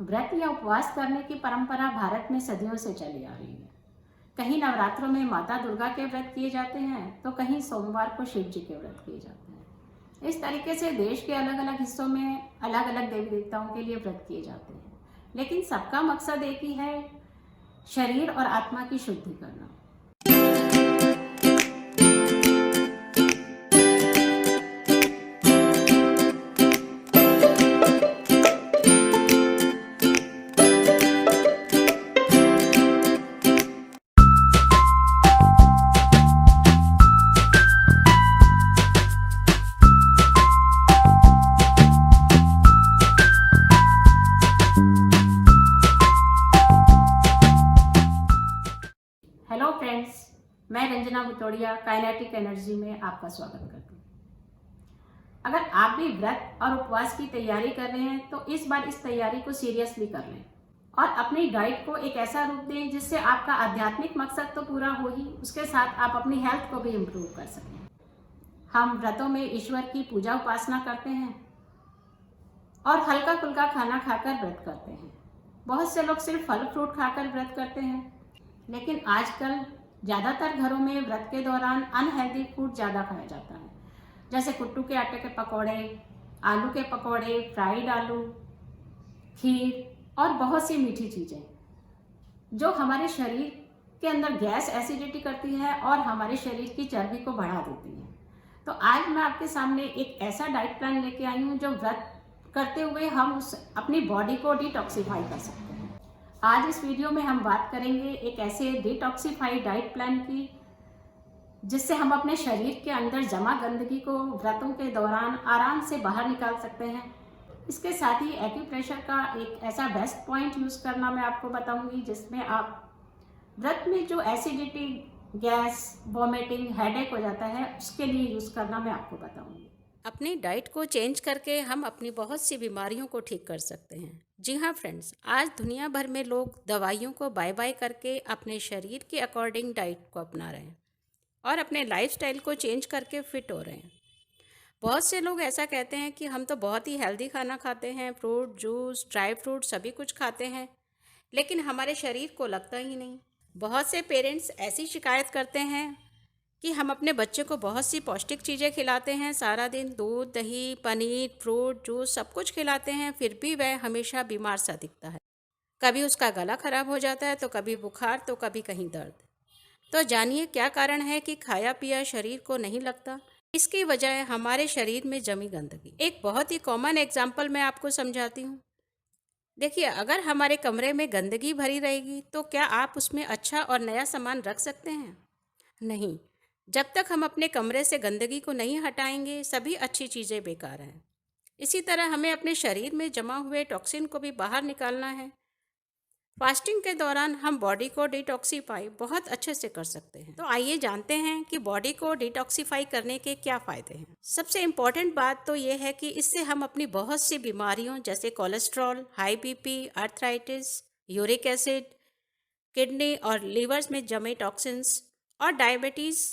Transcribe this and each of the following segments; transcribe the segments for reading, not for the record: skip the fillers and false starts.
व्रत या उपवास करने की परंपरा भारत में सदियों से चली आ रही है। कहीं नवरात्रों में माता दुर्गा के व्रत किए जाते हैं तो कहीं सोमवार को शिव जी के व्रत किए जाते हैं। इस तरीके से देश के अलग अलग हिस्सों में अलग अलग देवी देवताओं के लिए व्रत किए जाते हैं, लेकिन सबका मकसद एक ही है, शरीर और आत्मा की शुद्धि करना। हेलो फ्रेंड्स, मैं रंजना बुतोड़िया काइनेटिक एनर्जी में आपका स्वागत करती हूँ। अगर आप भी व्रत और उपवास की तैयारी कर रहे हैं तो इस बार इस तैयारी को सीरियसली कर लें और अपनी डाइट को एक ऐसा रूप दें जिससे आपका आध्यात्मिक मकसद तो पूरा हो ही, उसके साथ आप अपनी हेल्थ को भी इम्प्रूव कर सकें। हम व्रतों में ईश्वर की पूजा उपासना करते हैं और हल्का फुल्का खाना खाकर व्रत करते हैं। बहुत से लोग सिर्फ फल फ्रूट खाकर व्रत करते हैं, लेकिन आजकल ज़्यादातर घरों में व्रत के दौरान अनहेल्दी फूड ज़्यादा खाया जाता है, जैसे कुट्टू के आटे के पकौड़े, आलू के पकौड़े, फ्राइड आलू, खीर और बहुत सी मीठी चीज़ें जो हमारे शरीर के अंदर गैस एसिडिटी करती है और हमारे शरीर की चर्बी को बढ़ा देती है। तो आज मैं आपके सामने एक ऐसा डाइट प्लान लेके आई हूँ जो व्रत करते हुए हम अपनी बॉडी को डिटॉक्सिफाई कर सकते हैं। आज इस वीडियो में हम बात करेंगे एक ऐसे डिटॉक्सिफाइड डाइट प्लान की जिससे हम अपने शरीर के अंदर जमा गंदगी को व्रतों के दौरान आराम से बाहर निकाल सकते हैं। इसके साथ ही एक्यूप्रेशर का एक ऐसा बेस्ट पॉइंट यूज़ करना मैं आपको बताऊंगी जिसमें आप व्रत में जो एसिडिटी, गैस, वॉमिटिंग, हेडेक हो जाता है उसके लिए यूज़ करना मैं आपको बताऊंगी। अपनी डाइट को चेंज करके हम अपनी बहुत सी बीमारियों को ठीक कर सकते हैं। जी हाँ फ्रेंड्स, आज दुनिया भर में लोग दवाइयों को बाय बाय करके अपने शरीर के अकॉर्डिंग डाइट को अपना रहे हैं और अपने लाइफस्टाइल को चेंज करके फिट हो रहे हैं। बहुत से लोग ऐसा कहते हैं कि हम तो बहुत ही हेल्दी खाना खाते हैं, फ्रूट जूस, ड्राई फ्रूट सभी कुछ खाते हैं, लेकिन हमारे शरीर को लगता ही नहीं। बहुत से पेरेंट्स ऐसी शिकायत करते हैं कि हम अपने बच्चे को बहुत सी पौष्टिक चीज़ें खिलाते हैं, सारा दिन दूध, दही, पनीर, फ्रूट, जूस सब कुछ खिलाते हैं, फिर भी वह हमेशा बीमार सा दिखता है। कभी उसका गला खराब हो जाता है तो कभी बुखार तो कभी कहीं दर्द। तो जानिए क्या कारण है कि खाया पिया शरीर को नहीं लगता। इसकी वजह है हमारे शरीर में जमी गंदगी। एक बहुत ही कॉमन एग्जाम्पल मैं आपको समझाती हूँ। देखिए, अगर हमारे कमरे में गंदगी भरी रहेगी तो क्या आप उसमें अच्छा और नया सामान रख सकते हैं? नहीं। जब तक हम अपने कमरे से गंदगी को नहीं हटाएंगे, सभी अच्छी चीज़ें बेकार हैं। इसी तरह हमें अपने शरीर में जमा हुए टॉक्सिन को भी बाहर निकालना है। फास्टिंग के दौरान हम बॉडी को डिटॉक्सिफाई बहुत अच्छे से कर सकते हैं। तो आइए जानते हैं कि बॉडी को डिटॉक्सिफाई करने के क्या फ़ायदे हैं। सबसे इम्पॉर्टेंट बात तो ये है कि इससे हम अपनी बहुत सी बीमारियों जैसे cholesterol, high BP, arthritis, uric acid, kidney और लीवर्स में जमे टॉक्सिन्स और डायबिटीज़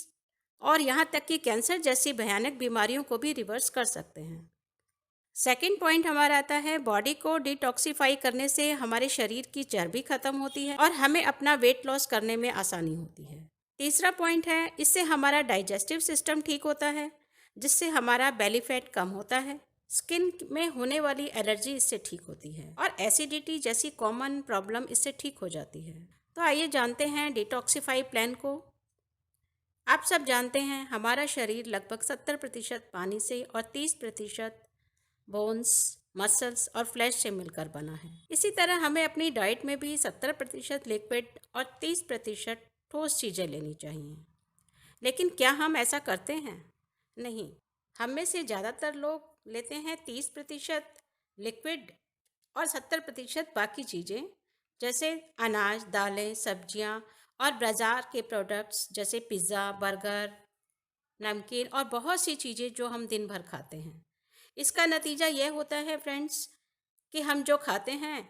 और यहाँ तक कि कैंसर जैसी भयानक बीमारियों को भी रिवर्स कर सकते हैं। सेकंड पॉइंट हमारा आता है, बॉडी को डिटॉक्सिफाई करने से हमारे शरीर की चर्बी खत्म होती है और हमें अपना वेट लॉस करने में आसानी होती है। तीसरा पॉइंट है, इससे हमारा डाइजेस्टिव सिस्टम ठीक होता है, जिससे हमारा बेली फैट कम होता है। स्किन में होने वाली एलर्जी इससे ठीक होती है और एसिडिटी जैसी कॉमन प्रॉब्लम इससे ठीक हो जाती है। तो आइए जानते हैं डिटॉक्सिफाई प्लान को। आप सब जानते हैं हमारा शरीर लगभग 70% पानी से और 30% बोन्स, मसल्स और फ्लैश से मिलकर बना है। इसी तरह हमें अपनी डाइट में भी 70% लिक्विड और 30% ठोस चीज़ें लेनी चाहिए। लेकिन क्या हम ऐसा करते हैं? नहीं। हम में से ज़्यादातर लोग लेते हैं 30% लिक्विड और 70% बाकी चीज़ें, जैसे अनाज, दालें, सब्जियां और बाज़ार के प्रोडक्ट्स जैसे पिज़्ज़ा, बर्गर, नमकीन और बहुत सी चीज़ें जो हम दिन भर खाते हैं। इसका नतीजा यह होता है फ्रेंड्स कि हम जो खाते हैं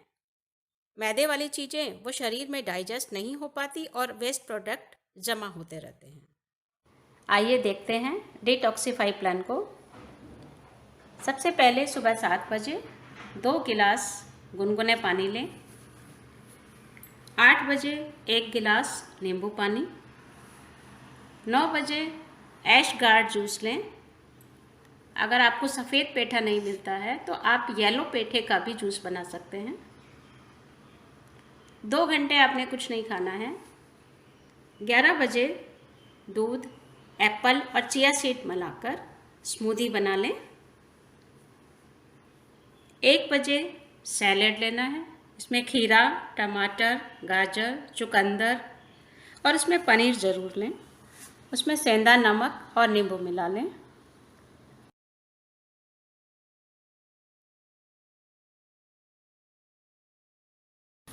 मैदे वाली चीज़ें, वो शरीर में डाइजेस्ट नहीं हो पाती और वेस्ट प्रोडक्ट जमा होते रहते हैं। आइए देखते हैं डिटॉक्सिफाई प्लान को। सबसे पहले सुबह 7 बजे 2 गिलास गुनगुने पानी लें। 8 बजे 1 गिलास नींबू पानी। 9 बजे ऐश गार्ड जूस लें। अगर आपको सफ़ेद पेठा नहीं मिलता है तो आप येलो पेठे का भी जूस बना सकते हैं। 2 घंटे आपने कुछ नहीं खाना है। 11 बजे दूध, एप्पल और चिया सीड मिलाकर स्मूदी बना लें। 1 बजे सैलेड लेना है। इसमें खीरा, टमाटर, गाजर, चुकंदर और इसमें पनीर ज़रूर लें। उसमें सेंधा नमक और नींबू मिला लें।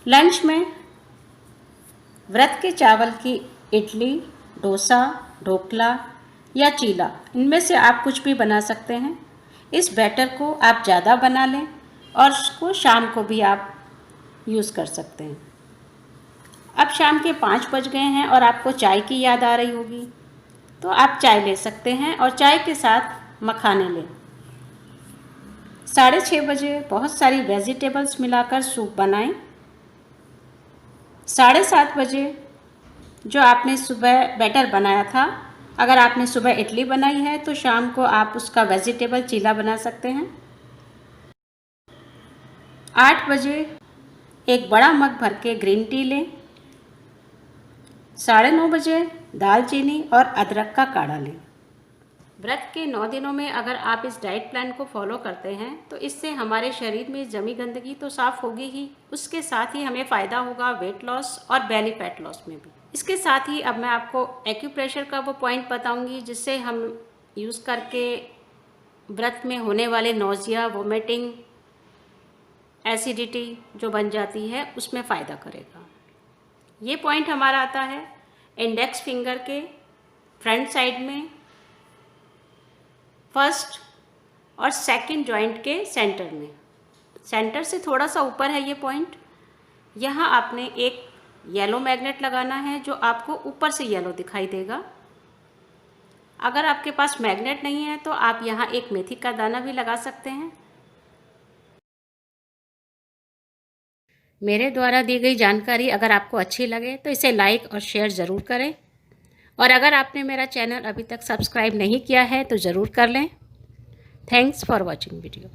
लंच में व्रत के चावल की इडली, डोसा, ढोकला या चीला, इनमें से आप कुछ भी बना सकते हैं। इस बैटर को आप ज़्यादा बना लें और उसको शाम को भी आप यूज़ कर सकते हैं। अब शाम के 5 बज गए हैं और आपको चाय की याद आ रही होगी, तो आप चाय ले सकते हैं और चाय के साथ मखाने लें। 6:30 बजे बहुत सारी वेजिटेबल्स मिलाकर सूप बनाएं। 7:30 बजे जो आपने सुबह बैटर बनाया था, अगर आपने सुबह इडली बनाई है तो शाम को आप उसका वेजिटेबल चीला बना सकते हैं। 8 बजे एक बड़ा मग भर के ग्रीन टी लें। 9:30 बजे दालचीनी और अदरक का काढ़ा लें। व्रत के 9 दिनों में अगर आप इस डाइट प्लान को फॉलो करते हैं तो इससे हमारे शरीर में जमी गंदगी तो साफ़ होगी ही, उसके साथ ही हमें फ़ायदा होगा वेट लॉस और बेली फैट लॉस में भी। इसके साथ ही अब मैं आपको एक्यूप्रेशर का वो पॉइंट बताऊंगी जिससे हम यूज़ करके व्रत में होने वाले नोज़िया, वोमिटिंग, एसिडिटी जो बन जाती है उसमें फ़ायदा करेगा। ये पॉइंट हमारा आता है इंडेक्स फिंगर के फ्रंट साइड में, फर्स्ट और सेकंड जॉइंट के सेंटर में। सेंटर से थोड़ा सा ऊपर है ये पॉइंट। यहाँ आपने एक येलो मैग्नेट लगाना है जो आपको ऊपर से येलो दिखाई देगा। अगर आपके पास मैग्नेट नहीं है तो आप यहाँ एक मेथी का दाना भी लगा सकते हैं। मेरे द्वारा दी गई जानकारी अगर आपको अच्छी लगे तो इसे लाइक और शेयर ज़रूर करें, और अगर आपने मेरा चैनल अभी तक सब्सक्राइब नहीं किया है तो ज़रूर कर लें। Thanks for watching video.